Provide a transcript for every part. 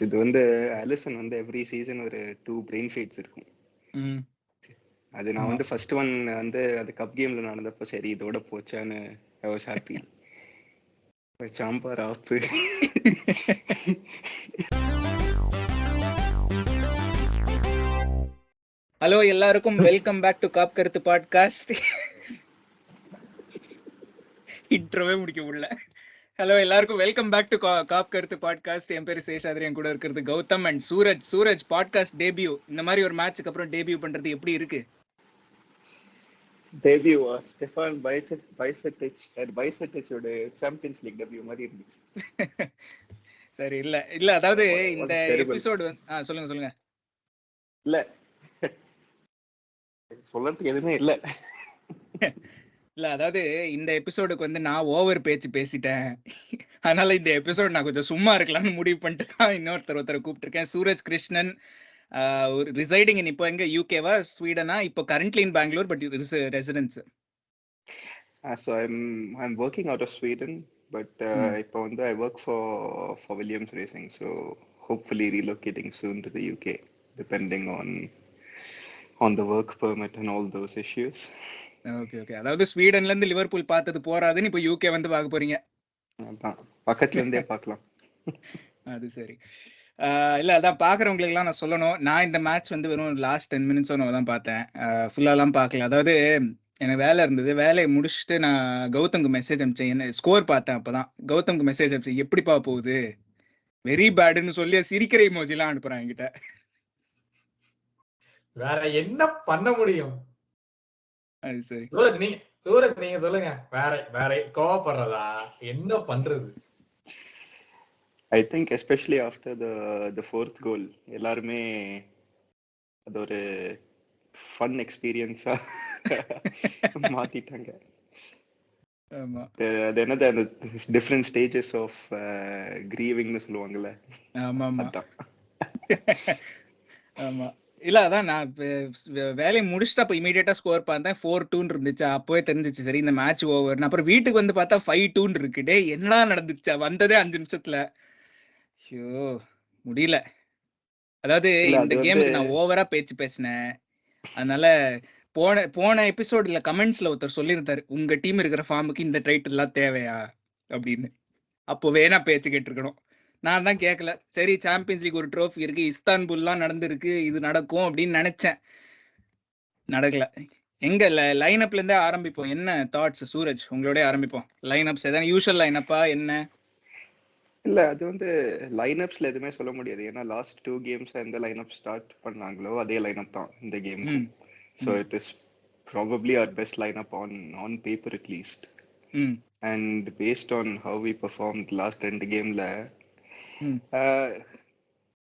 இது வந்து அலிசன் வந்து எவ்ரி சீசன் ஒரு 2 பிரெயின் ஃபீட்ஸ் இருக்கும். அது நான் வந்து ஃபர்ஸ்ட் ஒன் வந்து அது கப் கேம்ல நடந்தப்போ சரி இதோட போச்சான்னு ஐ வாஸ் ஹாப்பி. சாம்பார் ஆப்பு. ஹலோ எல்லாருக்கும் வெல்கம் பேக் டு காப் கருத்து பாட்காஸ்ட். இன்ட்ரோவே முடிக்க முடியல. ஹலோ எல்லாருக்கும் வெல்கம் பேக் டு காப் கருத்து பாட்காஸ்ட். என் பேரு சேஷாதிரி, என் கூட இருக்கிறது Gautham and Suraj. Suraj, podcast debut, இந்த மாதிரி ஒரு மேட்சுக்கு அப்புறம் டேபியூ பண்றது எப்படி இருக்கு? டேபியூவா? ஸ்டெஃபான் பைசெட்டிச்சோட சாம்பியன்ஸ் லீக் டேபியூ மாதிரி இருந்துச்சு. சரி, இல்ல அதாவது இந்த எபிசோடு சொல்லுங்க. இல்ல சொல்றதுக்கு எதுவுமே இல்ல. இல்ல அதாவது இந்த எபிசோடுக்கு வந்து நான் ஓவர் பேச்சு பேசிட்டேன். அதனால இந்த எபிசோட் நான் கொஞ்சம் சும்மா இருக்கலாம்னு முடிவு பண்ணிட்டு ஒருத்தரை கூப்பிட்டுருக்கேன். சூரஜ் கிருஷ்ணன், ரிசைடிங் இன் இப்போ எங்க யூகேவா ஸ்வீடனா? இப்போ currently in Bangalore but residence. So I'm working out of Sweden, but இப்போ வந்து I work for Williams Racing, so hopefully relocating soon to the UK, depending on the work permit and all those issues. Okay. அதாவது ஸ்வீடன்ல இருந்து Liverpool பார்த்தது போறாதுன்னு இப்போ UK வந்து பார்க்க போறீங்க. அதான் பக்கத்துல இருந்தே பார்க்கலாம். அது சரி. இல்ல அதான் பாக்குறவங்களுக்கு எல்லாம் நான் சொல்லணும், நான் இந்த மேட்ச் வந்து வெறும் லாஸ்ட் 10 மினிட்ஸ் தான் பார்த்தேன், ஃபுல்லாலாம் பார்க்கல. அதாவது எனக்கு வேலை இருந்தது, வேலையை முடிச்சுட்டு நான் கௌதம்க்கு மெசேஜ் அனுப்பிச்சேன், என்ன ஸ்கோர் பார்த்தேன். அப்பதான் கௌதம்க்கு மெசேஜ் அனுப்பிச்சேன், எப்படிப்பா போகுது, வெரி பேடுன்னு சொல்லி சிரிக்கிற இமோஜிலாம் அனுப்புறான் என்கிட்ட. வேற என்ன பண்ண முடியும்? அது சரி. சூரஜ் நீங்க சொல்லுங்க, வேற கோவப்படுறதா என்ன பண்றது? I think especially after the fourth goal எல்லாருமே அது ஒரு ஃபன் எக்ஸ்பீரியன்ஸா மாத்திட்டாங்க. ஆமா, அது என்னது அந்த டிஃபரண்ட் ஸ்டேஜஸ் ஆஃப் கிரீவிங்னு சொல்லுவாங்கல்ல. ஆமா. ஆமா, இல்ல அதான் நான் வேலையை முடிச்சுட்டு அப்போ இமீடியட்டா ஸ்கோர் பார்த்தேன், 4-2 இருந்துச்சு. அப்பவே தெரிஞ்சிச்சு சரி இந்த மேட்ச் ஓவர். அப்புறம் வீட்டுக்கு வந்து பார்த்தா 5-2 இருக்கு. டே என்னடா நடந்துச்சா, வந்ததே 5 நிமிஷத்துல. ஐயோ முடியல. அதாவது இந்த கேமுக்கு நான் ஓவரா பேச்சு பேசினேன். அதனால போன எபிசோட்ல கமெண்ட்ஸ்ல ஒருத்தர் சொல்லியிருந்தாரு, உங்க டீம் இருக்கிற ஃபார்முக்கு இந்த டைட்டில் எல்லாம் தேவையா அப்படின்னு. அப்போ வேணா பேச்சு கேட்டிருக்கணும். நான் தான் கேட்கல. சரி, சாம்பியன்ஸ் லீக் ஒரு ட்ரோஃபி இருக்கு, இஸ்தான்புல்லாம் நடந்திருக்கு, இது நடக்கும் அப்படின்னு நினைச்சேன், நடக்கல. எங்க லைன் அப்ல இருந்தே ஆரம்பிப்போம். என்ன தாட்ஸ் சூரஜ், உங்களோட ஆரம்பிப்போம். லைன் அப்ஸ் எதாவது யூஷுவல் லைன் அப்பா என்ன? இல்ல அது வந்து லைன் அப்ஸ்ல எதுவுமே சொல்ல முடியாது, ஏன்னா லாஸ்ட் 2 கேம்ஸ் எந்த லைன் அப் ஸ்டார்ட் பண்ணாங்களோ அதே லைன் அப் தான் இந்த game. So it is probably our best line up on paper at least. And based on how we perform last 2 கேம்ல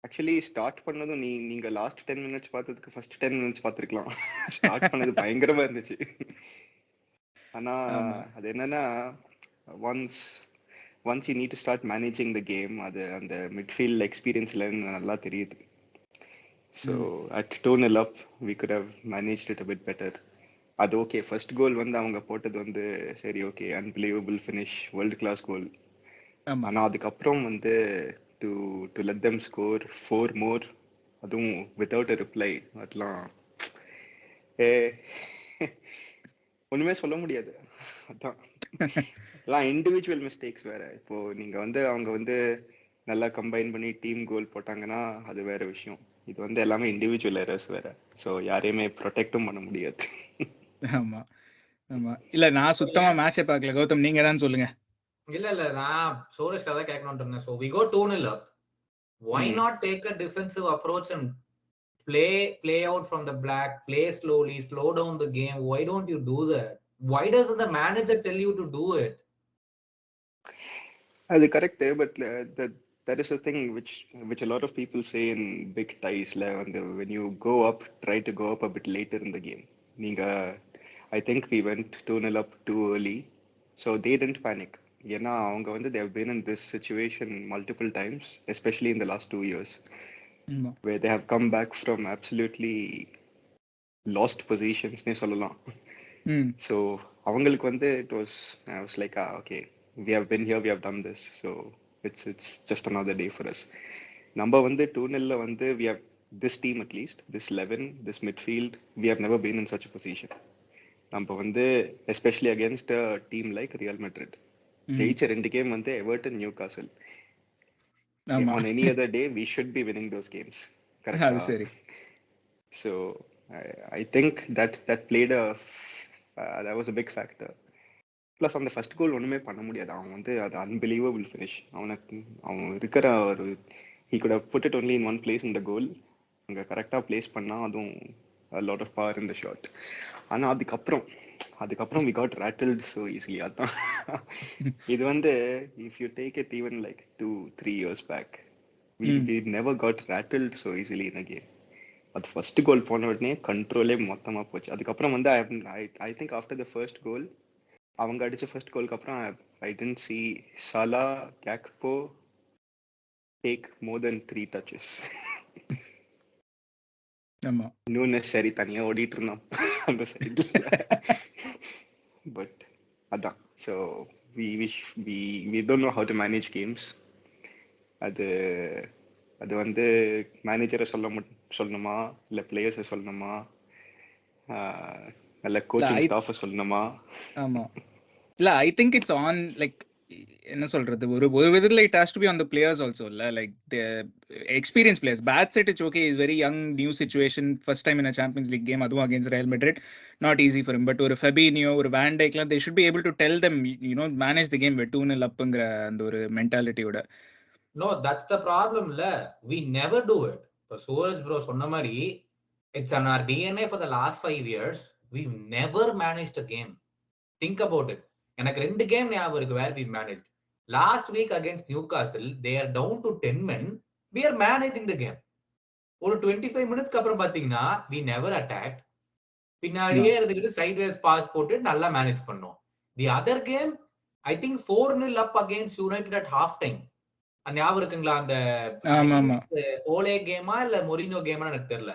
ஆக்சுவலி ஸ்டார்ட் பண்ணதும் நீங்க லாஸ்ட் 10 மினிட்ஸ் பார்த்ததுக்கு first 10 minutes பார்த்துருக்கலாம். Start பண்ணது பயங்கரமா இருந்துச்சு. ஆனா அது என்னன்னா once you need to start managing the game, அது அந்த மிட்ஃபீல்ட் எக்ஸ்பீரியன்ஸ்ல நல்லா தெரியுது. So at 2-0 up we could have managed it a bit better. அது ஓகே, ஃபர்ஸ்ட் கோல் வந்து அவங்க போட்டது வந்து சரி okay, unbelievable finish, world class goal. ஆனா அதுக்கப்புறம் வந்து to let them score 4 more, அதுவும் without a reply, அதெல்லாம் ஒண்ணுமே சொல்ல முடியாது. அதான் எல்லாம் இண்டிவிஜுவல் மிஸ்டேக்ஸ் வேற. இப்போ நீங்க வந்து அவங்க வந்து நல்லா கம்பைன் பண்ணி டீம் கோல் போட்டாங்கன்னா அது வேற விஷயம். இது வந்து எல்லாமே இண்டிவிஜுவல் எரர்ஸ் வேற. ஸோ யாரையுமே ப்ரொடெக்டும் பண்ண முடியாது. ஆமா. இல்ல நான் சுத்தமா மேட்சே பார்க்கல. கௌதம் நீங்க தான் சொல்லுங்க. இல்ல நான் சூரஜ்ல தான் கேட்கணும்னு இருந்தேன். So we go 2-0 up. Why not take a defensive approach and play out from the back, play slowly, slow down the game? Why don't you do that? Why doesn't the manager tell you to do it? அது correct, but that is a thing which a lot of people say in big ties la, when you go up, try to go up a bit later in the game. I think we went 2-0 up too early, so they didn't panic. ஏன்னா அவங்க வந்து they have been in this situation multiple times, especially in the last 2 years, where they have come back from absolutely lost positions னே சொல்லலாம். So அவங்களுக்கு வந்து it was, I was like okay, we have been here, we have done this, so it's just another day for us. நம்ம வந்து 2-0 வந்து we have this team at least, this 11, this midfield, we have never been in such a position. நம்ம வந்து especially against a team like Real Madrid. ஜெயிச்ச 2 game வந்து Everton, Newcastle. On any other day we should be winning those games. அது சரி. So I think that played that was a big factor. Plus அந்த first கோல் ஒண்ணுமே பண்ண முடியாது. அவன் வந்து அது unbelievable finish. அவன் இருக்கிற ஒரு he could have put it only in one place in the goal. அங்க கரெக்டா பிளேஸ் பண்ணா அதுவும் a lot of power in the shot. ஆனா அதுக்கப்புறம் we got rattled so easily. அதான் இது வந்து if you take it even like 2-3 years back, we never got rattled so easily in a game. அது ஃபர்ஸ்ட் கோல் போன உடனே கண்ட்ரோலே மொத்தமா போச்சு. அதுக்கப்புறம் வந்து I think after the first goal, அவங்க அடிச்ச ஃபர்ஸ்ட் கோலுக்கு அப்புறம் I didn't see Salah, Gakpo take more than 3 touches. ஆமா, நூனஸ் சரி தனியா ஓடிட்டு இருந்தான் அந்த சைடுல. பட் அதான், so we don't know how to manage games. அது வந்து மேனேஜரை சொல்லணுமா இல்லை பிளேயர்ஸை சொல்லணுமா இல்லை கோச்சிங் ஸ்டாஃபை சொல்லணுமா? ஆமா, இல்ல I think it's on like என்ன சொல்றது, ஒரு விதத்துல it has to be on the players also. இல்ல like the experience players. Bad set it's okay, is very young, new situation, first time in Champions League game, அதுவும் against Real Madrid, not easy for him. But ஒரு Fabinho, ஒரு வேன் டைக்லாம் they should be able to tell them manage the game with 2-0 அப்ங்கிற அந்த ஒரு மென்டாலிட்டியோட. No, that's the problem இல்ல. We never do it. இப்போ சூரஜ் ப்ரோ சொன்ன மாதிரி it's on our DNA for the last 5 years. We've never managed a game. Think about it. எனக்கு 2 game ஞாபகம் இருக்கு where we managed. Last week against Newcastle, they are down to 10 men. We are managing the game. ஒரு 25 மினிட்ஸ்க்கு அப்புறம் பாத்தீங்கன்னா we never attacked. பின்னாடியே இருந்துக்கிட்டு sideways pass போட்டு நல்லா மேனேஜ் பண்ணோம். The other game, I think 4-0 up against United at half time. அந்த ஞாபகம் இருக்குங்களா? அந்த ஓலே கேமா இல்ல மொரினோ கேமா எனக்கு தெரியல.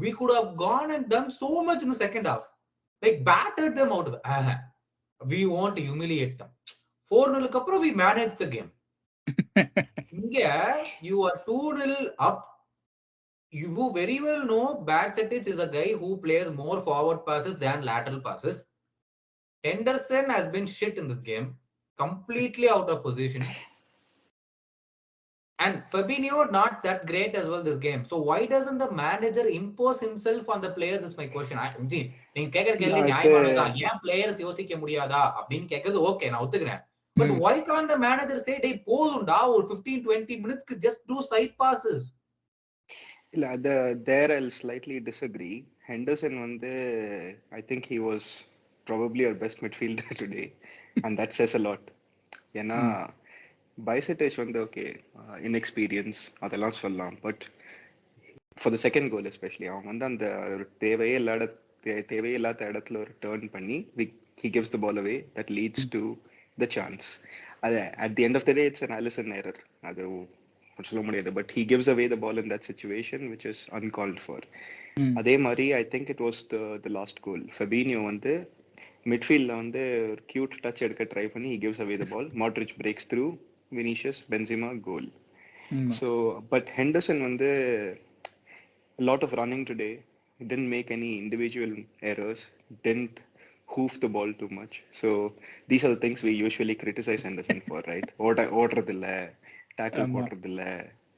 We could have gone and done so much in the second half. Like battered them out. We want to humiliate them. 4-0 அப்புறம் we managed the game. இங்க you are 2-0 up. You very well know Badsetic is a guy who plays more forward passes than lateral passes. Henderson has been shit in this game. Completely out of position. And Fabinho not that great as well this game. So why doesn't the manager impose himself on the players is my question. நீங்க கேக்குற கேள்வி நியாயமானதா? ஏன் players யோசிக்க முடியாதா அப்படின்னு கேக்குறது okay, நான் ஒத்துக்கிறேன். But why can't the manager say டேய் போதும்டா ஒரு 15-20 minutes just do side passes? இல்ல there I'll slightly disagree. Henderson வந்து I think he was probably our best midfielder today and that says a lot. ஏன்னா பைசெட்டேஜ் வந்து okay, inexperience அதெல்லாம் சொல்லலாம். But for the second goal especially அவன் வந்து அந்த ஒரு தேவையே இல்லாத இடத்துல ஒரு டேர்ன் பண்ணி he gives the ball away that leads to the chance. அது at the end of the day it's an Alisson error, அது சொல்ல முடியாது. But he gives away the ball in that situation which is uncalled for. அதே மாதிரி I think it was the last goal. Fabinho வந்து மிட்ஃபீல்ட்ல வந்து ஒரு cute touch எடுக்க try பண்ணி he gives away the ball. Modric breaks through, Vinicius, Benzema, goal. So, but Henderson வந்து a lot of running today, didn't make any individual errors, didn't hoof the ball too much. So these are the things we usually criticize Henderson for, right? ஓடுறது இல்ல, tackle போடுறது இல்ல,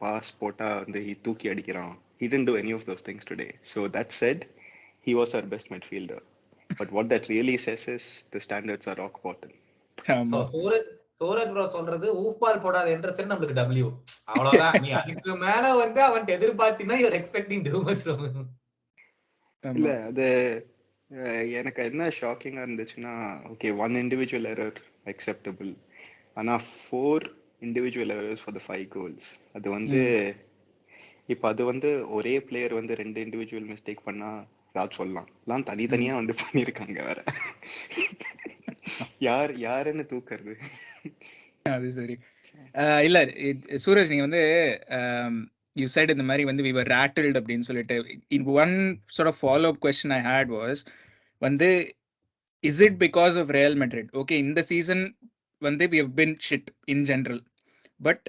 pass போட்டா வந்து தூக்கி அடிக்கிறான். He didn't do any of those things today. So that said, he was our best midfielder. But what that really says is the standards are rock bottom. So Suraj bro சொல்றது ஊஃபால் போடாத Henderson நம்மளுக்கு W. அவ்வளவுதான். நீ அதுக்கு மேல வந்து அவன் எதிர்பார்த்தீங்கன்னா you are expecting too much from him. இல்ல அது எனக்கு என்ன ஷாக்கிங்கா இருந்துச்சுன்னா ஓகே, 1 individual error acceptable, ஆனா 4 individual errors for the 5 goals. அது வந்து இப்ப அது வந்து ஒரே பிளேயர் வந்து 2 individual மிஸ்டேக் பண்ணா ஏதாவது சொல்லலாம். எல்லாம் தனித்தனியா வந்து பண்ணிருக்காங்க வேற. யாருன்னு தூக்குறது? அது சரி. இல்ல சூரஜ், நீங்க வந்து you said இந்த மாதிரி வந்து we were rattled அப்படின்னு சொல்லிட்டு, in one sort of follow up question I had was வந்து is it because of Real Madrid? Okay, இந்த சீசன் வந்து we have been shit in general, but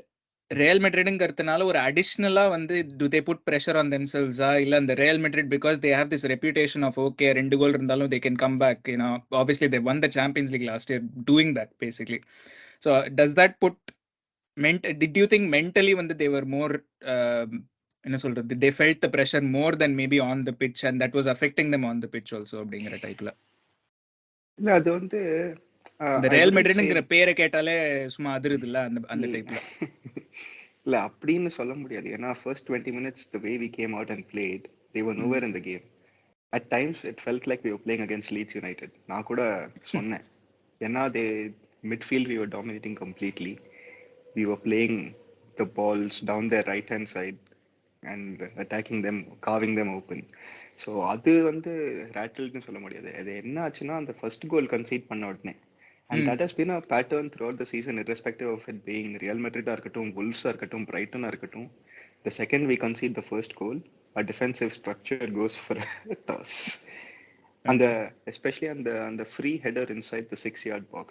ரியல் மெட்ரிட்ங்கிறதுனால ஒரு அடிஷ்னலா வந்து to they put pressure on தெம்செல்வ்ஸா இல்ல அந்த Real Madrid because they have this reputation of okay 2 goal இருந்தாலும் they can come back you know obviously they won the Champions League last year doing that basically. So does that put did you think mentally when they were more என்ன சொல்றது they felt the pressure more than maybe on the pitch and that was affecting them on the pitch also அப்படிங்கிற டைப்ல? இல்ல அது வந்து இந்த real மெட்ரிட்ங்கிற பேரை கேட்டாலே சும்மா அதிருது இல்ல அந்த டைப்ல. இல்ல அப்படின்னு சொல்ல முடியாது. ஏன்னா first 20 minutes the way we came out and played they were nowhere in the game. At times it felt like we were playing against Leeds United. நான் கூட சொன்னேன், ஏன்னா midfield we were dominating completely. We were playing the balls down their right hand side and attacking them, carving them open. So அது வந்து ராட்டில்னு சொல்ல முடியாது. அது என்ன ஆச்சுன்னா அந்த ஃபர்ஸ்ட் கோல் கன்சீட் பண்ண உடனே and that has been a pattern throughout the season irrespective of it being Real Madrid ஆ இருக்கட்டும், Wolves ஆ இருக்கட்டும், Brighton ஆ இருக்கட்டும். The second we concede the first goal, our defensive structure goes for a toss. And especially on the free header inside the 6-yard box.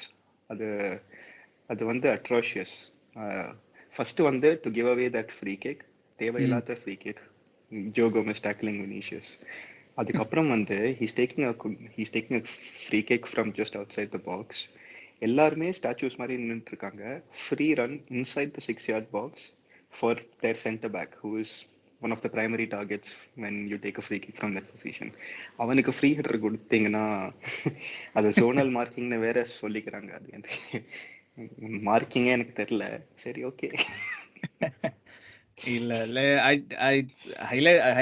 அது வந்து atrocious. First வந்து to give away that free kick, தேவையில்லாத free kick. Joe Gomez tackling Vinicius. அதுக்கப்புறம் வந்து he's taking a free kick from just outside the box. எல்லாருமே statues மாதிரி நின்றுட்டு இருக்காங்க. Free run inside the 6-yard box for their centre back who is one of the primary targets when you take a free kick from that position. அவனுக்கு free header கொடுத்தீங்கன்னா அது zonal மார்க்கிங்னு வேற சொல்லிக்கிறாங்க. அது எனக்கு மார்க்கிங்கே எனக்கு தெரியல. சரி, ஓகே. இல்ல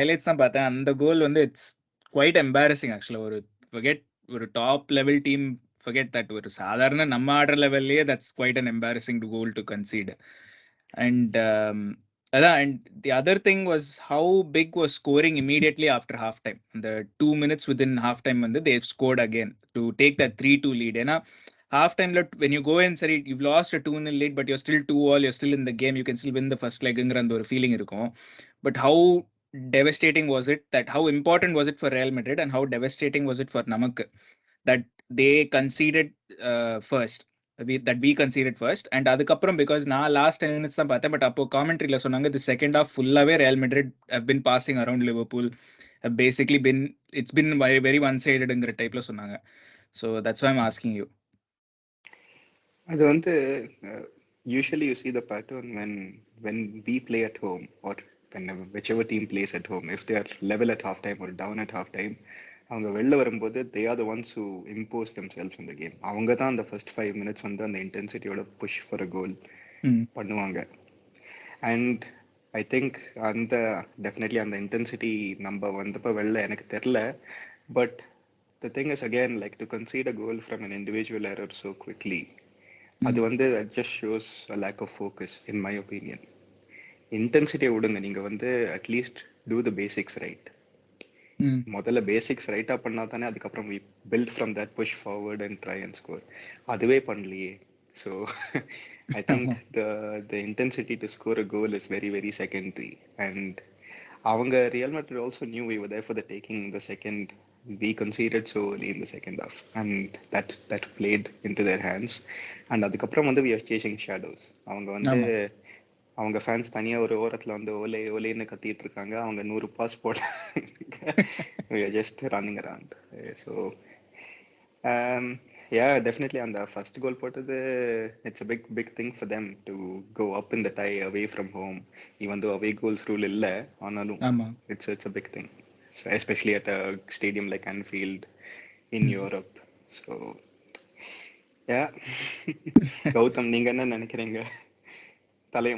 ஹைலைட்ஸ் தான் பார்த்தேன். அந்த கோல் வந்து இட்ஸ் குவைட் எம்பாரசிங் ஆக்சுவலா. ஒரு top level team forget that ஒரு சாதாரண நம்ம ஆடுற லெவல்லையே that's quite an embarrassing goal to concede. And and the other thing was how big was scoring immediately after half time. The 2 minutes within half time வந்து they've scored again to take that 3-2 lead. ஏன்னா half time when you go and say you've lost a 2-0 lead but you're still 2-2, you're still in the game, you can still win the first legங்கிற அந்த ஒரு feeling இருக்கும். But how devastating was it, that how important was it for Real Madrid and how devastating was it for நமக்கு that they conceded first, that we conceded first. And adukapram because na last 10 minutes தான் பார்த்தேன், but அப்போ commentary la சொன்னாங்க the second half fullaவே Real Madrid have been passing around Liverpool, have basically it's been very very one sided ங்கற டைப்ல சொன்னாங்க. So that's why I'm asking you. அது வந்து usually you see the pattern when we play at home or whichever team plays at home, if they are level at half time or down at half time, அவங்க வெளில வரும்போது they are the ones who impose themselves in the game. அவங்க தான் அந்த first 5 minutes வந்து அந்த இன்டென்சிட்டியோட push for a goal பண்ணுவாங்க. And I think definitely அந்த இன்டென்சிட்டி நம்ம வந்தப்போ வெளில எனக்கு தெரில. But the thing is again like to concede a goal from an individual error so quickly, அது வந்து that just shows a lack of focus in my opinion. இன்டென்சிட்டியை விடுங்க, நீங்க வந்து at least do the basics right. முதல்ல basics ரைட்டா பண்ணா தானே அதுக்கப்புறம் we build from that, push forward and try and score. அதுவே பண்ணலையே. So I think the intensity to score a goal is very very secondary. And அவங்க Real Madrid also knew we were there for the taking the second. We conceded so early in the second half and that played into their hands. And அதுக்கப்புறம் வந்து we are chasing shadows. அவங்க வந்து அவங்க fans தனியா ஒரு ஓரத்துல வந்து Olay ஓலேன்னு கத்திட்டு இருக்காங்க. அவங்க 100 பாஸ் போட்டாங்க, just running around. So definitely அந்த ஃபர்ஸ்ட் கோல் போட்டது it's a big thing for them to go up in the tie away from home. Even though away goals rule இல்லை, ஆனாலும் it's a big thing, especially at a stadium like Anfield in Europe. So Gautham, நீங்க என்ன நினைக்கிறீங்க? எனக்கு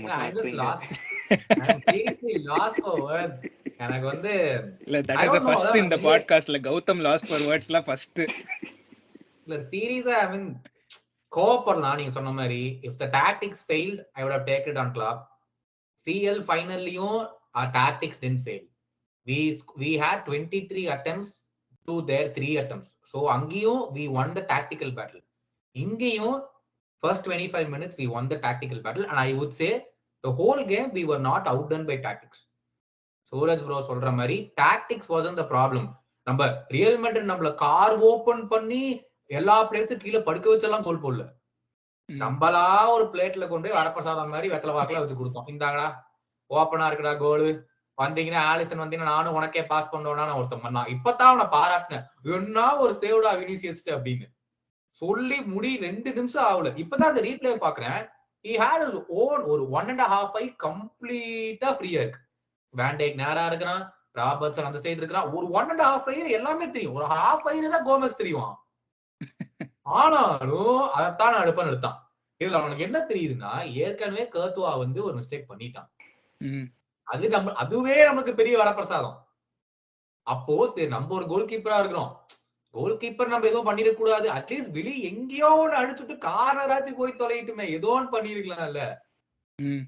வந்து that is the first in the podcast la Gautam lost for words la first இல்ல சீரியஸா I mean கோபப்படலாம். நீங்க சொன்ன மாதிரி if the tactics failed I would have taken it on club. CL finallyயும் our tactics didn't fail. We had 23 attempts to their 3 attempts. So அங்கேயும் we won the tactical battle. இங்கேயும் first 25 minutes we won the tactical battle, and I would say the whole game we were not outdone by tactics. Suraj bro சொல்ற மாதிரி tactics wasn't the problem. நம்ம real Madrid நம்மள car open பண்ணி எல்லா பிளேஸும் கீழே படுக்க வச்செல்லாம் கோல் போடல. நம்மளா ஒரு பிளேட்ல கொண்டு போய் வரப்பிரசாதம் மாதிரி வெத்தலை வாக்குல வச்சு கொடுத்தோம். இந்தாங்கடா ஓப்பனா இருக்குடா கோலு, வந்தீங்கன்னா ஆலிசன் வந்தீங்கன்னா நானும் உனக்கே பாஸ் பண்ணுவேன்னா ஒருத்தன் பண்ணா. இப்பதான் அவனை பாராட்டினேன், என்ன ஒரு சேவ்டா வினிசியஸ் அப்படின்னு சொல்லி முடி 2 நிமிஷம் ஆகல. இப்பதான் அந்த ரீப்ளே பாக்குறேன். he had his own ஒரு 1.5 eye கம்ப்ளீட்டா ஃப்ரீயா இருக்கு. வேண்டேக் நேரா இருக்கிறான், ராபர்ட்சன் அந்த சைடு இருக்கிறான். ஒரு 1.5 ஐ எல்லாமே தெரியும். ஒரு ஹாஃப் ஐல தான் கோமஸ் தெரியும். ஆனாலும் அதைத்தான் அடுப்பன் எடுத்தான். இதுல அவனுக்கு என்ன தெரியுதுன்னா, ஏற்கனவே கர்த்துவா வந்து ஒரு மிஸ்டேக் பண்ணிட்டான். அதுவே நமக்கு பெரிய வரப்பிரசாதம். அப்போ சரி நம்ம ஒரு கோல் கீப்பரா இருக்கிறோம், கோல் கீப்பர் நம்ம எதுவும் பண்ணிடக்கூடாது, அட்லீஸ்ட் வெளி எங்கேயோ ஒண்ணு அடிச்சுட்டு கார்னராச்சும் போய் தொலைட்டுமே, ஏதோ ஒன்று பண்ணிருக்கலாம்ல.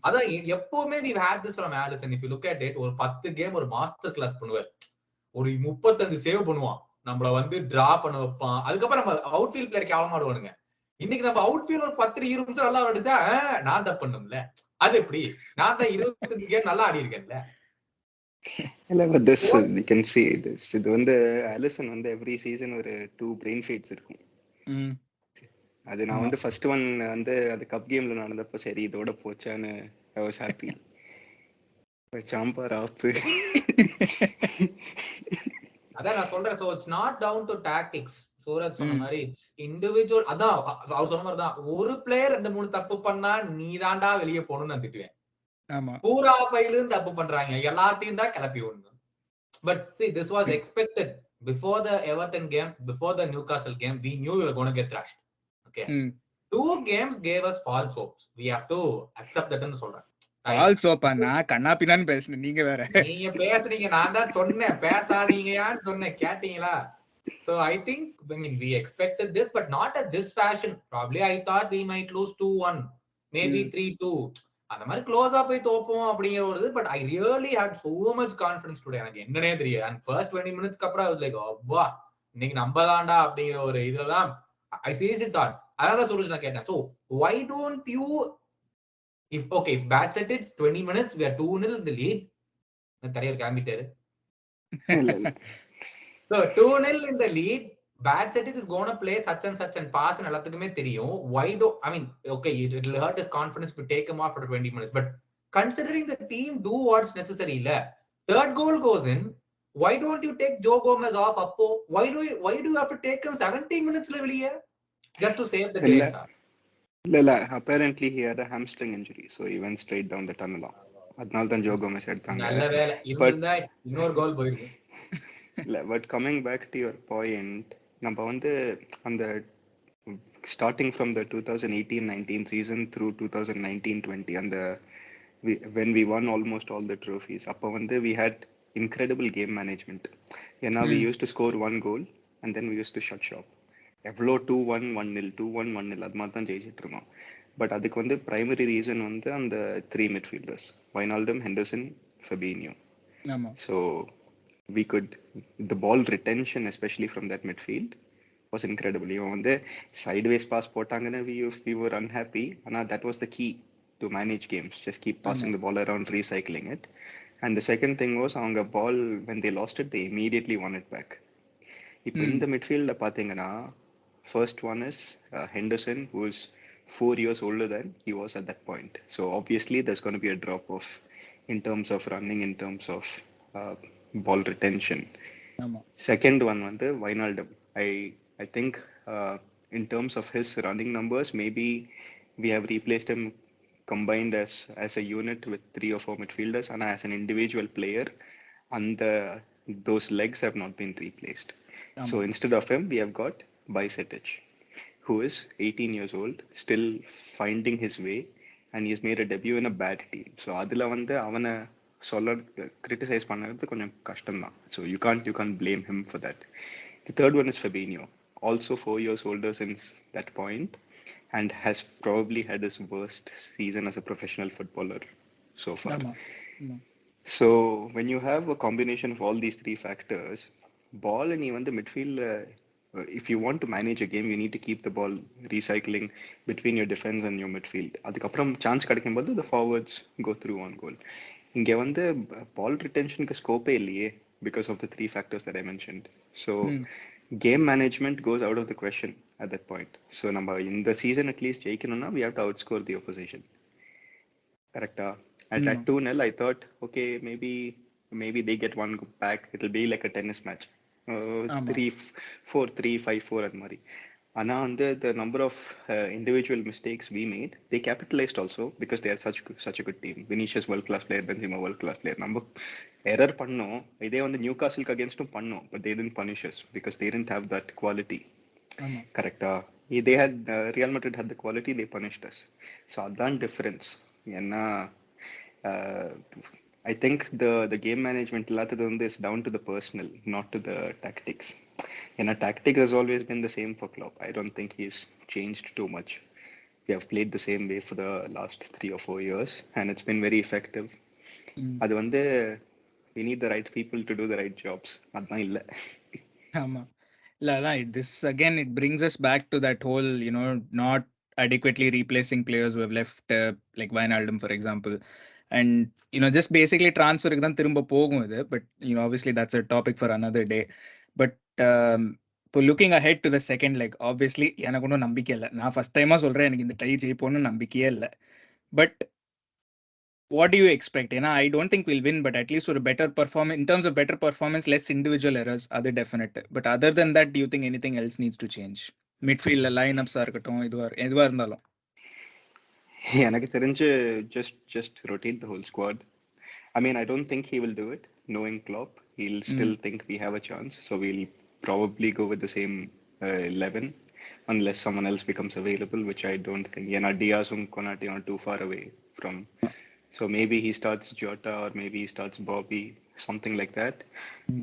அதான் எப்பவுமே நீ hate this from Alisson. If you look at it, ஒரு 10 கேம் ஒரு மாஸ்டர் கிளாஸ் பண்ணுவார், ஒரு 35 சேவ் பண்ணுவான், நம்மள வந்து டிரா பண்ண வைப்பான். அதுக்கப்புறம் நம்ம அவுட்ஃபீல்ட் பிளேயர் கேவலம் ஆடுவானுங்க. இன்னைக்கு நம்ம அவுட்ஃபீல்ட் ஒரு 10-20 நிமிஷம் நல்லா அடிச்சா நான் தப்பு பண்ணும்ல. அது எப்படி? நான் தான் 25 கேம் நல்லா ஆடி இருக்கேன்ல. இல்ல, but this you can see this. இது வந்து ஆலிசன் வந்து எவ்ரி சீசன் ஒரு 2 பிரெயின் ஃபீட்ஸ் இருக்கும். அது நான் வந்து ஃபர்ஸ்ட் ஒன் வந்து அது கப் கேம்ல நடந்தப்போ சரி இதோட போச்சான்னு ஐ வாஸ் ஹாப்பி. சாம்பார் ஆப்பு. அதான் நான் சொல்றேன். So it's not down to tactics. Suraj சொன்ன மாதிரி இட்ஸ் இண்டிவிஜுவல். அதான் அவர் சொன்ன மாதிரி தான், ஒரு பிளேயர் 2-3 தப்பு பண்ணா நீ தாண்டா வெளியே போகணும்னு நான் திட்டுவேன். பூரா பையிலும் தப்பு பண்றாங்க, எல்லாத்தையும் தான் கிளப்பி விடணும். But see, this was expected before the Everton game, before the Newcastle game. We knew we were going to get thrashed. Okay. 2 games gave us false hopes. We have to accept that ன்னு சொல்றேன். Falls hope நான் கண்ணா பின்னான்னு பேசுனேன், நீங்க வேற. நீங்க பேசுறீங்க, நான் தான் சொன்னேன் பேசாதீங்கன்னு சொன்னேன், கேட்டீங்களா? So I think, I mean, we expected this, but not at this fashion. Probably I thought we might lose 2-1, maybe 3-2. அந்த மாதிரி க்ளோஸா போய் தோப்போம் அப்படிங்கிற ஒரு இது. But I really had so much confidence today. எனக்கு என்னன்னே தெரியும். அண்ட் ஃபர்ஸ்ட் 20 மினிட்ஸ்க்கு அப்புறம் I was like, அப்பா இன்னைக்கு நம்ம தான்டா அப்படிங்கிற ஒரு இதுதான் ஐ சீரியஸ்லி தாட். அதான் சுரேஷ் நான் கேட்டேன், so why don't you, if bad set it's 20 minutes, we are 2-0 in the lead. தரையர் காமிட்டாரு. So 2-0 in the lead, bad set is going to play such and pass and எல்லாத்துக்குமே தெரியும். Why do, I mean, okay, it will hurt his confidence to take him off for 20 minutes, but considering the team do what's necessary la, third goal goes in, why don't you take Joe Gomez off appo? Why do you have to take him 70 minutes la veliye just to save the grace? இல்ல, apparently he had a hamstring injury, so he went straight down the tunnel. அதனால தான் Joe Gomez எடுத்தாங்க. நல்ல வேளை இருந்தா இன்னொரு goal போயிருக்கும். இல்ல, but coming back to your point, நம்ம வந்து அந்த starting from the 2018-19 season through 2019-20 அந்த when we won almost all the trophies, அப்போ வந்து we had incredible game management. ஏன்னா we used to score 1 goal and then we used to shut shop. எவ்வளோ 2-1 1-0 2-1 1-0 அது மாதிரி தான் ஜெயிச்சிட்டு இருந்தோம். பட் அதுக்கு வந்து பிரைமரி ரீசன் வந்து அந்த 3 midfielders, Wijnaldum, Henderson, ஃபெபினியோ. So we could, the ball retention especially from that midfield was incredible. Even வந்து sideways pass போட்டாங்கன்னா we were unhappy, and that was the key to manage games. Just keep passing the ball around, recycling it. And the second thing was அவங்க ball, when they lost it, they immediately won it back. இப்போ இந்த midfield பாத்தீங்கன்னா first one is Henderson, who is 4 years older than he was at that point. So obviously there's going to be a drop off in terms of running, in terms of ball retention. Second one வந்து Wijnaldum. I think in terms of his running numbers, maybe we have replaced him combined as a unit with 3 or 4 midfielders, and as an individual player, and those legs have not been replaced. So instead of him, we have got Bajcetic, who is 18 years old, still finding his way, and he has made a debut in a bad team. So adula வந்து அவனை சொல்ல criticise பண்ணது கொஞ்சம் கஷ்டம் தான். So you can't blame him for that. The third one is Fabinho, also 4 years older since that point, and has probably had his worst season as a professional footballer so far. So when you have a combination of all these 3 factors, ball and even the midfield, if you want to manage a game, you need to keep the ball recycling between your defense and your midfield. அதுக்கப்புறம் chance கிடைக்கும்போது the forwards go through on goal. இங்கே வந்து பால் ரிட்டென்ஷனுக்கு ஸ்கோப்பே இல்லையே, because of the 3 factors that I mentioned. So game management goes out of the question at that point. So நம்ம இந்த season at least ஜெயிக்கணும்னா we have to outscore the opposition. Correcta? At 2-0, I thought, okay, maybe they get one back. It'll be like a tennis match. 3-4, 3-5-4 and மாதிரி. ஆனா வந்து the number of individual mistakes we made, they capitalized also because they are such a good team. Vinicius world class player, Benzema world class player. நம்ம error பண்ணோம். இதே வந்து நியூகாசிலுக்கு அகேன்ஸ்டும் பண்ணோம். But they didn't punish us because they didn't have that quality. கரெக்டா? They had Real Madrid had the quality, they punished us. So அதான் difference. ஏன்னா I think the game management இல்லாதது வந்து is down to the personnel, not to the tactics. And tactic has always been the same for Klopp. I don't think he's changed too much. We have played the same way for the last 3 or 4 years, and it's been very effective. அது வந்து we need the right people to do the right jobs. அதான் இல்ல. ஆமா. இல்ல அதான் this again it brings us back to that whole, not adequately replacing players who have left, like Wijnaldum for example. And just basically transferக்கு தான் திரும்ப போகும் இது. But obviously that's a topic for another day. But இப்போ looking ahead to the second leg, obviously எனக்கு ஒன்றும் நம்பிக்கை இல்லை. நான் ஃபர்ஸ்ட் டைமாக சொல்கிறேன், எனக்கு இந்த டை ஜெயிப்போன்னு நம்பிக்கையே இல்லை. But what do you expect? ஏன்னா I don't think will win, but at least ஒரு better performance, in terms of better performance, less individual errors, அது definite. But other than that, you think anything else needs to change? மிட்ஃபீல்டில் line அப்ஸாக இருக்கட்டும், எதுவாக இருந்தாலும். எனக்கு தெரிஞ்சு just rotate the whole squad. I mean, I don't think he will do it. Knowing Klopp, he'll still think we have a chance. So we'll probably go with the same 11 unless someone else becomes available, which I don't think. Yana Diaz and Konate are too far away from. So maybe he starts Jota or maybe he starts Bobby, something like that.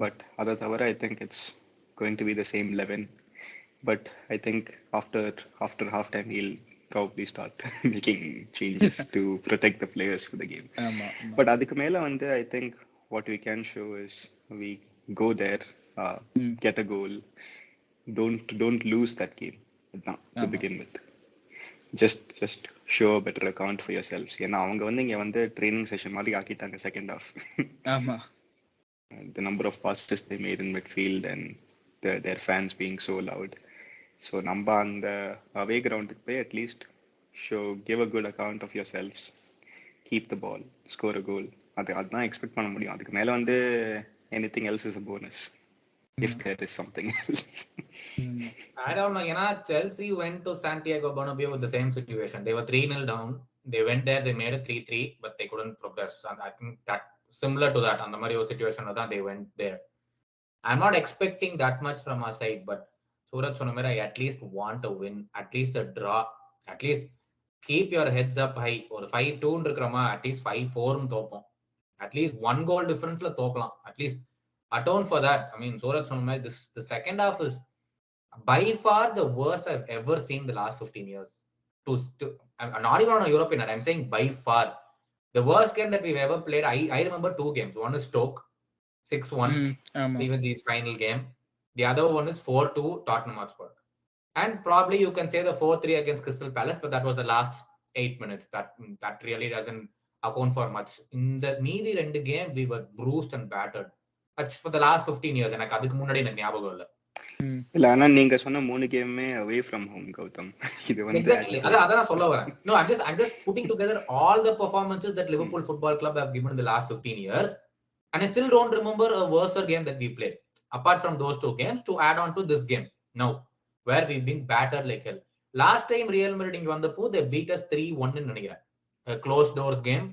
But other than that, I think it's going to be the same 11. But I think after halftime, he'll probably start making changes to protect the players for the game. But adukku mela vande I think what we can show is we go there, get a goal, don't lose that game to begin with. Just show a better account for yourselves. ஏன்னா அவங்க வந்து இங்க வந்து training session மாதிரி ஆக்கிட்டாங்க second half. The number of passes they made in midfield and their fans being so loud. So நம்ம அந்த அவே கிரவுண்டுக்கு போய் at least give a good account of yourselves, keep the ball, score a goal. அதுதான் expect பண்ண முடியும். அதுக்கு மேல வந்து anything else is a bonus if there is something else. I don't know. Chelsea went to Santiago Bernabeu with the same situation. They were 3-0 down. They went there, they made it 3-3, but they couldn't progress. And I think that similar to that, on the Mario situation, they went there. I'm not expecting that much from our side, but Suraj Krishnan, I at least want to win, at least a draw, at least keep your heads up high. Or 5-2 இருக்கிறோமா, at least 5-4 தோப்போம். At least 1 goal differenceல தோக்கலாம். At least atone for that. I mean, Suraj Krishnan, the second half is by far the worst I've ever seen the last 15 years. I'm not even on a European, I'm saying by far. The worst game that we've ever played, I remember 2 games. One is Stoke, 6-1, even his final game. The other one is 4-2 Tottenham Hotspur. And probably you can say the 4-3 against Crystal Palace, but that was the last 8 minutes. That really doesn't account for much. In the meedi 2 game, we were bruised and battered. That's for the last 15 years. எனக்கு அதுக்கு முன்னாடி எனக்கு ஞாபகம் இல்ல. இல்ல ஆனா நீங்க சொன்ன 3 கேமே away from home கௌதம். இது வந்து exactly அத சொல்ல வரேன். No, I'm just putting together all the performances that Liverpool Football Club have given in the last 15 years, and I still don't remember a worse game that we played apart from those 2 games to add on to this game now where we've been battered like hell. Last time Real Madrid இங்க வந்தப்போ they beat us 3-1 ன்னு நினைக்கிறேன். A closed doors game.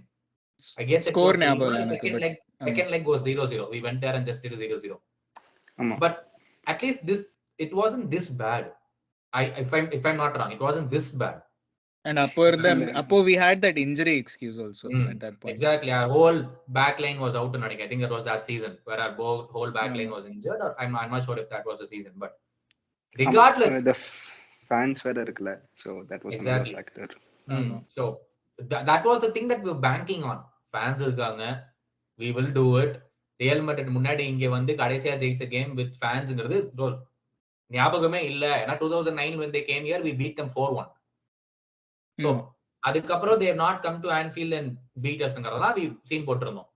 I guess score second leg was 0-0. We went there and just did a 0-0. But at least it wasn't this bad. If I'm not wrong, it wasn't this bad. And appo we had that injury excuse also at that point. Exactly, our whole back line was out. I think that was that season where our whole back line was injured, or I'm not sure if that was the season, but regardless, the fans were irukla, so that was another factor. So that was the thing that we were banking on. Fans irukanga, we will do it. Real Madrid முன்னாடி இங்க வந்து கடைசியா ஜெயிச்ச game with fansங்கிறது ஞாபகமே இல்ல. ஏன்னா 2009 when they came here we beat them 4-1. So அதுக்கப்புறம் they have not come to Anfield and beat us ங்கறதெல்லாம் we seen போட்டிருந்தோம்.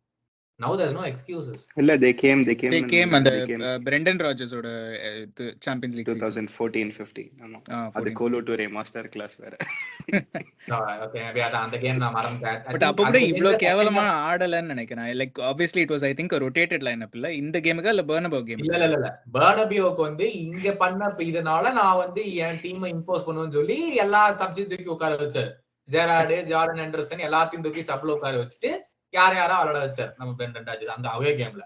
Now there's no excuses. இல்ல they came அந்த பிரெண்டன் ராஜர்ஸோட சாம்பியன்ஸ் லீக் 2014-15 ஆமா அது கோலோ டூரே மாஸ்டர் கிளாஸ் வேற. ஓகே மேபி அந்த game நான் மறந்துட்டேன். பட் அப்ப கூட இவ்ளோ கேவலமா ஆடலன்னு நினைக்கிறேன். Like obviously it was I think a rotated lineup இல்ல இந்த கேமுக்கு இல்ல பெர்னபியோ கேம் இல்ல பெர்னபியோக்கு வந்து இங்க பண்ண இதனால நான் வந்து என் டீமை இம்போஸ் பண்ணுவேன்னு சொல்லி எல்லா சப்ஜெக்ட் தூக்கி உட்கார வச்சாரு. ஜெரார்டு, ஜார்டன் ஹெண்டர்சன் எல்லாத்தையும் தூக்கி சப்ல உட்கார வச்சுட்டு யாரா விளையாட வச்சார் நம்ம பெர்னன் ராஜர்ஸ் அந்த அவே கேம்ல.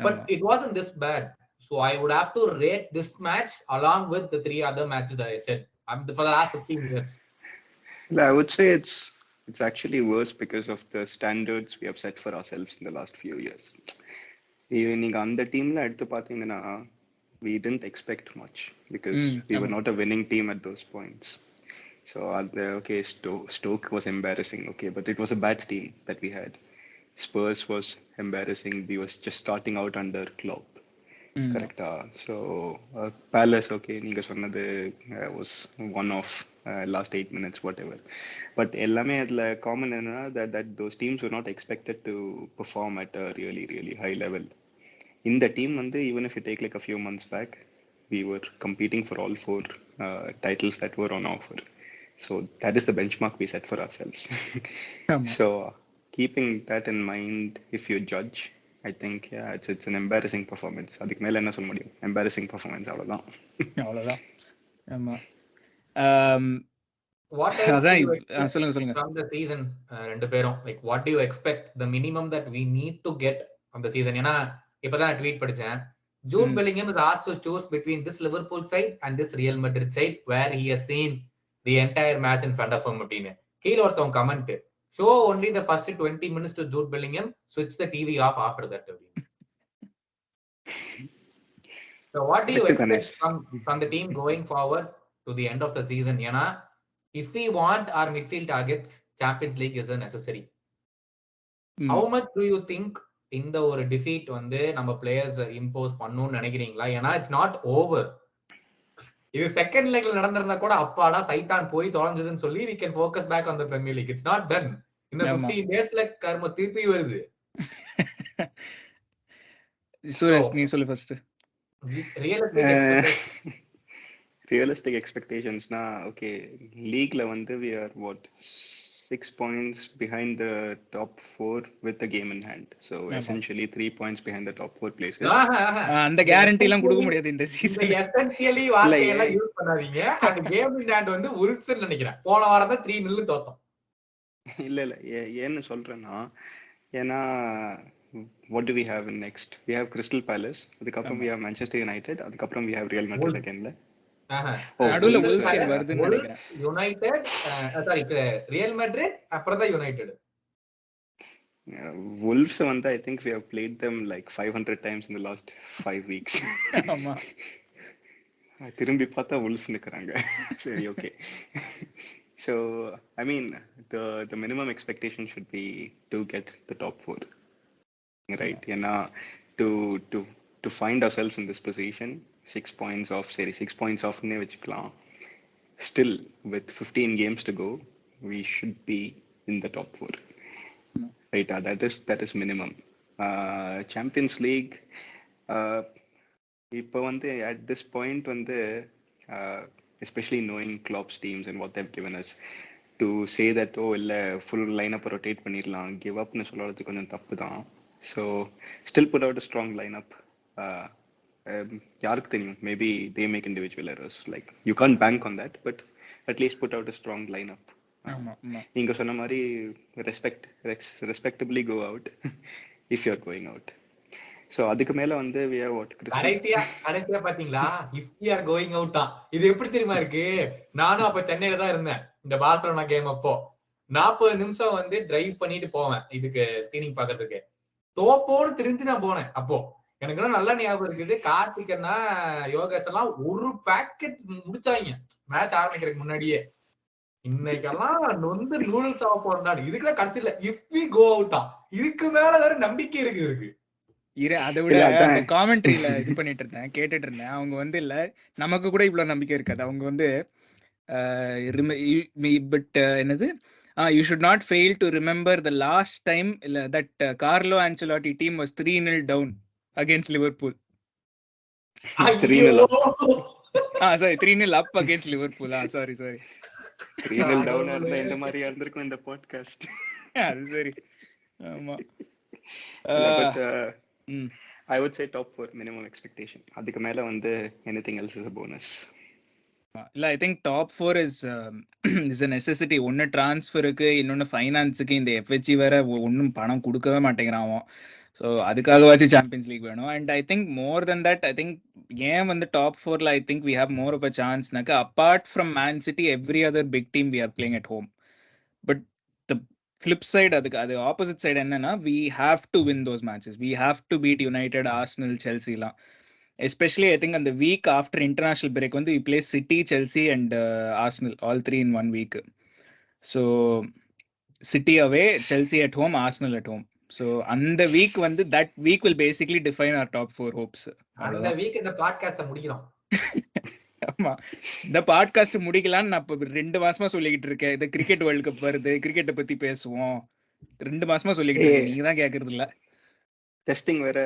But it wasn't this bad. So I would have to rate this match along with the 3 other matches that I said for the last 15 years. I would say it's actually worse because of the standards we have set for ourselves in the last few years. நீங்க அந்த டீம்ல எடுத்து பாத்தீங்கன்னா we didn't expect much because we were not a winning team at those points. So okay, Stoke was embarrassing, okay, but it was a bad team that we had. Spurs was embarrassing. We was just starting out under Klopp. Correct. So Palace, okay, நீங்க சொன்னது was one of last 8 minutes whatever. But எல்லாமே அதுல common என்னன்னா that those teams were not expected to perform at a really really high level. In the team வந்து even if you take like a few months back, we were competing for all 4 titles that were on offer. So that is the benchmark we set for ourselves. So keeping that in mind, if you judge, I think it's an embarrassing performance. அதுக்கு மேல என்ன சொல்ல முடியும்? Embarrassing performance அவ்வளவுதான். ஆமா. What else சொல்லுங்க from the season ரெண்டு பேரும் like what do you expect the minimum that we need to get from the season? ஏனா இப்பதான் ட்வீட் படிச்சேன். Jude Bellingham is asked to choose between this Liverpool side and this Real Madrid side where he has seen the entire match in front of him அப்படின்னு கீழ ஒருத்தவங்க comment show only the first 20 minutes to Jude Bellingham, switch the TV off after that. So what do you expect from the team going forward to the end of the season? Yana, if we want our midfield targets, Champions League is necessary. How much do you think இந்த ஒரு defeat வந்து நம்ம players impose பண்ணனும்னு நினைக்கிறீங்களா? ஏனா it's not over. இது second லெக்ல நடந்திருந்தா கூட அப்பாடா சைத்தான் போய் தொலைஞ்சதுன்னு சொல்லி we can focus back on the Premier League. It's not done. இந்த 15 டேஸ்ல கர்ம திருப்பி வருது. சுரேஷ் நீ சொல்லு first. Realistic expectations na okay, league la வந்து we are what 6 points behind the top 4 with the game in hand. So essentially 3 points behind the top 4 places. அந்த guarantee எல்லாம் கொடுக்க முடியாது இந்த சீசன். எசென்ஷியலி வார்த்தை எல்லாம் யூஸ் பண்ணாதீங்க. அந்த கேம் இன் ஹேண்ட் வந்து உல்ஃப்ஸ் நினைக்கிறேன். போன வாரம் தான் 3-0 தோத்தோம். இல்ல ஏன்னு சொல்றேன்னா ஏனா what do we have in next? We have Crystal Palace, அதுக்கப்புறம் we have Manchester United, அதுக்கப்புறம் we have Real Madrid againல. நடுவுல wolves வருதுன்னு நினைக்கிறேன். யுனைட்டட் சாரி Real Madrid அப்புறம் தான் யுனைட்டட். Wolves வந்து I think we have played them like 500 times in the last 5 weeks. ஆமா. திரும்பி பார்த்தா wolves நிக்கறாங்க. சரி okay. So I mean the minimum expectation should be to get the top 4. Right? Yana to find ourselves in this position, 6 points off ne vechikalam. Still with 15 games to go, we should be in the top 4. Right? That is minimum. Champions League இப்போ வந்து at this point வந்து especially knowing Klopp's teams and what they've given us, to say that இல்ல full lineup rotate பண்ணிரலாம் give up னு சொல்றது கொஞ்சம் தப்பு தான். So still put out a strong lineup. யாருக்கு தெரியும், maybe they make individual errors, like you can't bank on that, but at least put out a strong lineup. நீங்க சொன்ன மாதிரி respectably go out if you're going out. So அதுக்கு மேல வந்து we have what கடைசியா பாத்தீங்களா if we are going out இது எப்படி தெரியுமா இருக்கு? நானும் அப்ப சென்னையில தான் இருந்தேன் இந்த பார்சலோனா கேம் அப்போ 40 நிமிஷம் வந்து டிரைவ் பண்ணிட்டு போவேன் இதுக்கு ஸ்கிரீனிங் பாக்குறதுக்கு. தோப்போடு தெரிஞ்சு நான் போனேன். அப்போ எனக்கு நல்லா ஞாபகம் இருக்குது, கார்த்திகன்னா யோகேஷ் எல்லாம் ஒரு பேக்கெட் முடிச்சாங்க மேட்ச் ஆரம்பிக்கிறதுக்கு முன்னாடியே. இன்னைக்கெல்லாம் நொந்து நூடுல்ஸ் ஆக போறான். இதுக்குதான் கடைசியில இஃப் வி கோ அவுட்டா இதுக்கு மேல வேற நம்பிக்கை இருக்கு. அதை விட காமெண்ட்ரியில இது பண்ணிட்டு இருந்தேன், கேட்டுட்டு இருந்தேன். அவங்க வந்து இல்ல நமக்கு கூட இவ்வளவு நம்பிக்கை இருக்காது. அவங்க வந்து பட் என்னது You should not fail to remember the last time that Carlo Ancelotti team was 3-0 down against Liverpool. 3-0 up. Sorry, 3-0 up against Liverpool. Sorry. 3-0 down இருந்தா இந்த மாதிரி இருந்திருக்கும் இந்த பாட்காஸ்ட். அது சரி. ஆமா. But I would say top 4 minimum expectation. அதுக்கு மேல வந்து anything else is a bonus. இல்ல, I think top 4 is a necessity. ஒன்னு டிரான்ஸ்ஃபருக்கு, இன்னொன்னு ஃபைனான்ஸுக்கு. இந்த FHG வேற ஒன்னும் பணம் கொடுக்கவே மாட்டேங்கிறான். ஸோ அதுக்காகவாச்சு சாம்பியன்ஸ் லீக் வேணும். And I think more than that, I think ஏன் வந்து டாப் 4ல I think we have more of a சான்ஸ்னாக்கா, apart from Man City every other big team we are playing at home. But the flip side, அது opposite side என்னன்னா, we have to win those matches. We have to beat United, Arsenal, Chelsea லாம். Especially I think on the week after international break வந்து we play City, Chelsea and Arsenal all 3 in 1 week. So City away, Chelsea at home, Arsenal at home. So அந்த week வந்து that week will basically define our top 4 hopes. அந்த week இந்த பாட்காஸ்ட முடிக்கலாம். ஆமா, இந்த podcast முடிக்கலாம்னு நான் இப்ப 2 மாசமா சொல்லிக்கிட்டு இருக்கேன். இந்த கிரிக்கெட் வேர்ல்ட் கப் வருது, கிரிக்கெட்டை பத்தி பேசுவோம் 2 மாசமா சொல்லிக்கிட்டு இருக்கேன். நீங்க தான் கேக்குறது இல்ல. டெஸ்டிங் வேற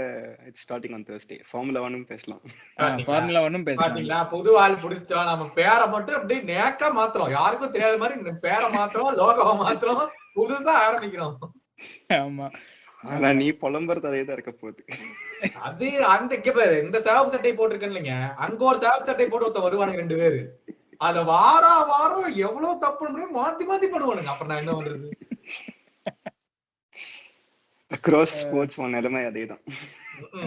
it's starting on Thursday. Formula 1 பேசலாம். ஃபார்முலா 1 பேசலாம். பாத்தீங்களா, புது ஆள் புடிச்சோம். நம்ம பேரை மட்டும் அப்படியே நேக்கா மாத்துறோம். யாருக்கும் தெரியாத மாதிரி பேரை மாத்துறோம், லோகோவை மாத்துறோம், புதுசா ஆரம்பிக்கிறோம். ஆமா, ஆனா நீ புலம்புறது அதே தான் இருக்க போகுது. அது அந்த இங்க பாரு, இந்த சேவ் சட்டை போட்டிருக்கேன் இல்லைங்க, அங்க ஒரு சேவ் சட்டை போட்டு ஒருத்த வருவானுங்க 2 பேரு. அத வாரம் எவ்வளவு தப்பு முடியும் மாத்தி பண்ணுவானுங்க. அப்புறம் நான் என்ன பண்றது? அக்ராஸ் ஸ்போர்ட்ஸ் ஒன் நிலைமை அதேதான்.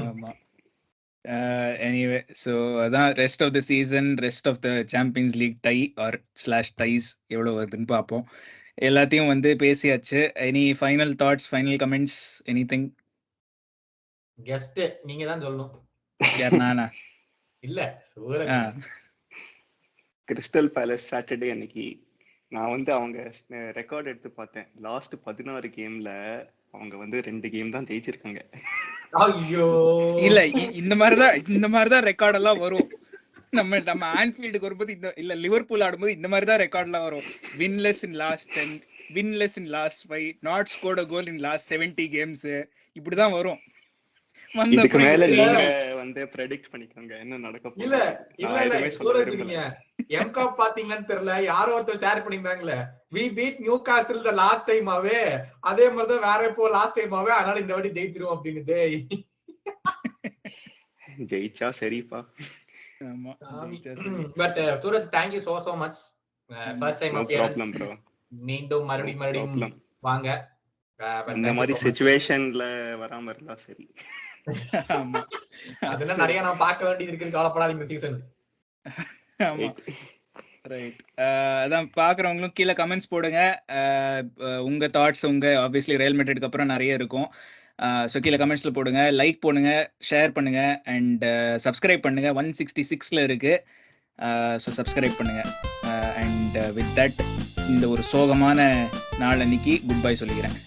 ஆமா. எனிவே, ஸோ அதான் rest of the season, rest of the champions league tie or /ties எவ்வளவு வருதுன்னு பார்ப்போம். எல்லாத்தையும் வந்து பேசியாச்சு. Any final thoughts, final comments, anything? Guest நீங்க தான் சொல்லணும். யார், நானா? இல்ல, சூரஜ். கிறிஸ்டல் பேலஸ் சாட்டர்டே அன்னைக்கு நான் வந்து அவங்க ரெக்கார்ட் எடுத்து பார்த்தேன். லாஸ்ட் 16 கேம்ல அவங்க வந்து 2 கேம் தான் ஜெயிச்சிருக்காங்க. ஐயோ, இல்ல இந்த மாதிரிதான் ரெக்கார்ட் எல்லாம் வரும். நம்ம ஆன்ஃபீல்டுக்கு வரும்போது இல்ல லிவர்பூல் ஆடும்போது இந்த மாதிரி தான் ரெக்கார்ட்லாம் வரும். Winless in last 10, winless in last 5, not scored a goal in last 70 games. இப்படிதான் வரும். இதுக்கு மேல நீங்க வந்து பிரெடிக்ட் பண்ணிக்கோங்க என்ன நடக்க போகுது. இல்ல சொல்றீங்க. எம்காப் பாத்தீங்களான்னு தெரியல, யாரோ ஒருத்தர் share பண்ணிருந்தாங்களே, we beat Newcastle the last time ஆவே, அதே மாதிரி தான் வேற இப்போ லாஸ்ட் டைம் ஆவே, அதனால இந்த வாட்டி ஜெயிச்சிரும் அப்படின்னு. டேய் ஜெயிச்சா சரிப்பா. ஆமா, but Suraj, thank you so much. First time appearance bro. மீண்டும் மறுபடியும் வாங்க. இந்த மாதிரி சிச்சுவேஷன்ல வராம இருந்தா சரி. ஆமா, அதெல்லாம் நிறைய நான் பார்க்க வேண்டியது இருக்கு, கவலைப்படாதீங்க இந்த சீசன். ஆமா, ரைட். அதான் பாக்குறவங்களும் கீழே கமெண்ட்ஸ் போடுங்க. உங்க தாட்ஸ், உங்க ஆப்வியஸ்லி ரியல் மேட்ரிட்க்கு அப்புறம் நிறைய இருக்கும். ஸோ கீழே கமெண்ட்ஸ்ல போடுங்க, லைக் பண்ணுங்க, ஷேர் பண்ணுங்க அண்ட் சப்ஸ்கிரைப் பண்ணுங்க. 166ல இருக்கு. ஸோ சப்ஸ்கிரைப் பண்ணுங்க. அண்ட் வித் தட் இந்த ஒரு சோகமான நாள் அன்னைக்கு குட் பை சொல்லிக்கிறேன்.